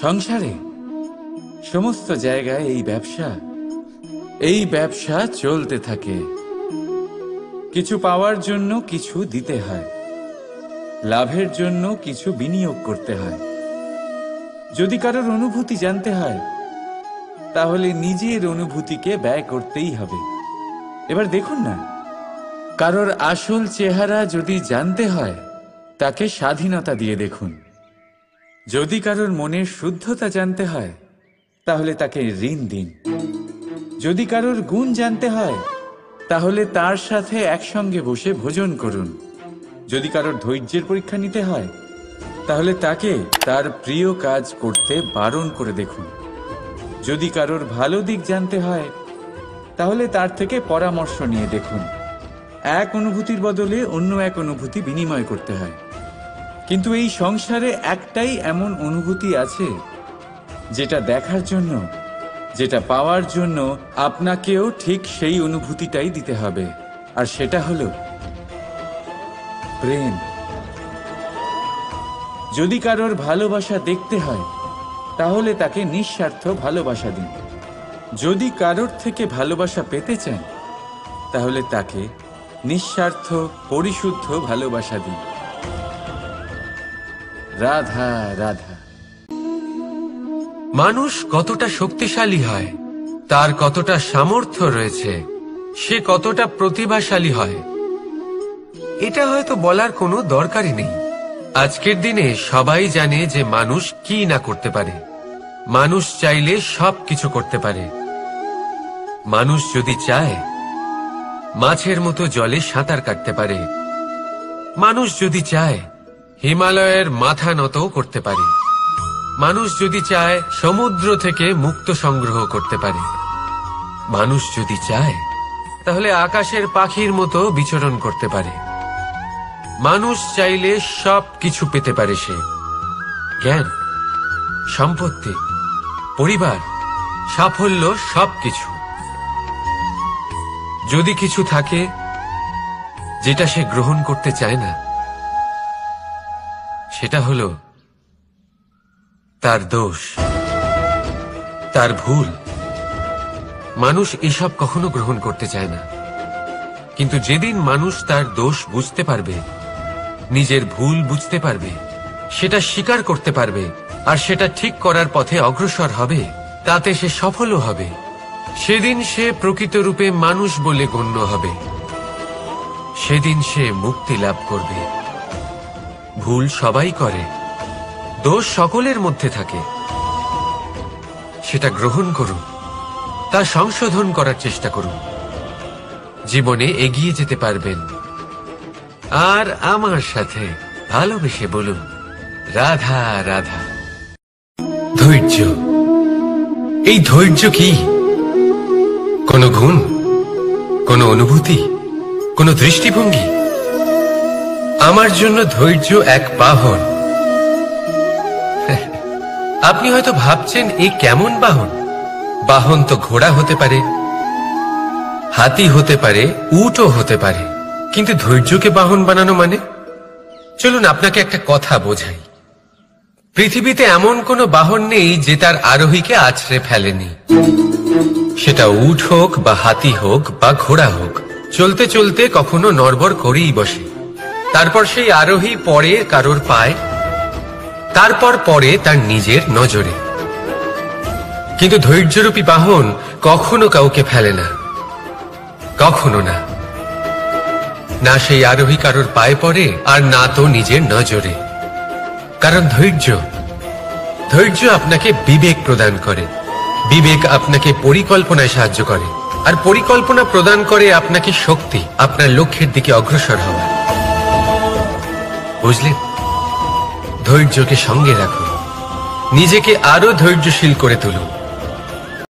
সংসারে সমস্ত জায়গায় এই ব্যবসা চলতে থাকে। কিছু পাওয়ার জন্য কিছু দিতে হয়, লাভের জন্য কিছু বিনিয়োগ করতে হয়। যদি কারোর অনুভূতি জানতে হয় তাহলে নিজের অনুভূতিকে ব্যয় করতেই হবে। এবার দেখুন না, কারোর আসল চেহারা যদি জানতে হয় তাকে স্বাধীনতা দিয়ে দেখুন। যদি কারোর মনের শুদ্ধতা জানতে হয় তাহলে তাকে ঋণ দিন। যদি কারোর গুণ জানতে হয় তাহলে তার সাথে একসঙ্গে বসে ভোজন করুন। যদি কারোর ধৈর্যের পরীক্ষা নিতে হয় তাহলে তাকে তার প্রিয় কাজ করতে বারণ করে দেখুন। যদি কারোর ভালো দিক জানতে হয় তাহলে তার থেকে পরামর্শ নিয়ে দেখুন। এক অনুভূতির বদলে অন্য এক অনুভূতি বিনিময় করতে হয়। কিন্তু এই সংসারে একটাই এমন অনুভূতি আছে যেটা দেখার জন্য, যেটা পাওয়ার জন্য আপনাকেও ঠিক সেই অনুভূতিটাই দিতে হবে, আর সেটা হলো প্রেম। যদি কারোর ভালোবাসা দেখতে হয় তাহলে তাকে নিঃস্বার্থ ভালোবাসা দিন। যদি কারোর থেকে ভালোবাসা পেতে চান তাহলে তাকে নিঃস্বার্থ পরিশুদ্ধ ভালোবাসা দিন। রাধা রাধা। মানুষ কতটা শক্তিশালী হয়, তার কতটা সামর্থ্য রয়েছে, সে কতটা প্রতিভাশালী হয়, এটা হয়তো বলার কোনো দরকারই নেই। আজকের দিনে সবাই জানে যে মানুষ কি না করতে পারে। মানুষ চাইলে সব কিছু করতে পারে। মানুষ যদি চায় মাছের মতো জলে সাঁতার কাটতে পারে। মানুষ যদি চায় হিমালয়ের মাথা নত করতে পারে। মানুষ যদি চায় সমুদ্র থেকে মুক্ত সংগ্রহ করতে পারে। মানুষ যদি চায় তাহলে আকাশের পাখির মতো বিচরণ করতে পারে। মানুষ চাইলে সব কিছু পেতে পারে। সে জ্ঞান, সম্পত্তি, পরিবার, সাফল্য, সবকিছু। যদি কিছু থাকে যেটা সে গ্রহণ করতে চায় না, সেটা হলো তার দোষ, তার ভুল। মানুষ এসব কখনো গ্রহণ করতে চায় না। কিন্তু যেদিন মানুষ তার দোষ বুঝতে পারবে, নিজের ভুল বুঝতে পারবে, সেটা স্বীকার করতে পারবে আর সেটা ঠিক করার পথে অগ্রসর হবে, তাতে সে সফলও হবে, সেদিন সে প্রকৃত রূপে মানুষ বলে গণ্য হবে। সেদিন সে মুক্তি লাভ করবে। ভুল সবাই করে, দোষ সকলের মধ্যে থাকে। সেটা গ্রহণ করুন, তা সংশোধন করার চেষ্টা করুন। জীবনে এগিয়ে যেতে পারবেন। আর আমার সাথে ভালোবেসে বলুন, রাধা রাধা। ধৈর্য। এই ধৈর্য কি কোনো গুণ, কোনো অনুভূতি, কোনো দৃষ্টিভঙ্গি? আমার জন্য ধৈর্য এক বাহন। আপনি হয়তো ভাবছেন এ কেমন বাহন? বাহন তো ঘোড়া হতে পারে, হাতি হতে পারে, উটও হতে পারে, কিন্তু ধৈর্যকে বাহন বানানো মানে? চলুন আপনাকে একটা কথা বোঝাই। পৃথিবীতে এমন কোনো বাহন নেই যে তার আরোহীকে আছড়ে ফেলেনি। সেটা উট হোক বা হাতি হোক বা ঘোড়া হোক, চলতে চলতে কখনো নড়বড় করেই বসে। তারপর সেই আরোহী পড়ে কারোর পায়, তারপর পড়ে তার নিজের নজরে। কিন্তু ধৈর্যরূপী বাহন কখনো কাউকে ফেলে না, কখনো না। না সেই আরোহী কারোর পায়ে পড়ে আর না তো নিজের নজরে। কারণ ধৈর্য আপনাকে বিবেক প্রদান করে। বিবেক আপনাকে পরিকল্পনায় সাহায্য করে, আর পরিকল্পনা প্রদান করে আপনাকে শক্তি, আপনার লক্ষ্যের দিকে অগ্রসর হওয়া। বুঝলেন? ধৈর্যকে সঙ্গে রাখুন, নিজেকে আরো ধৈর্যশীল করে তুলুন।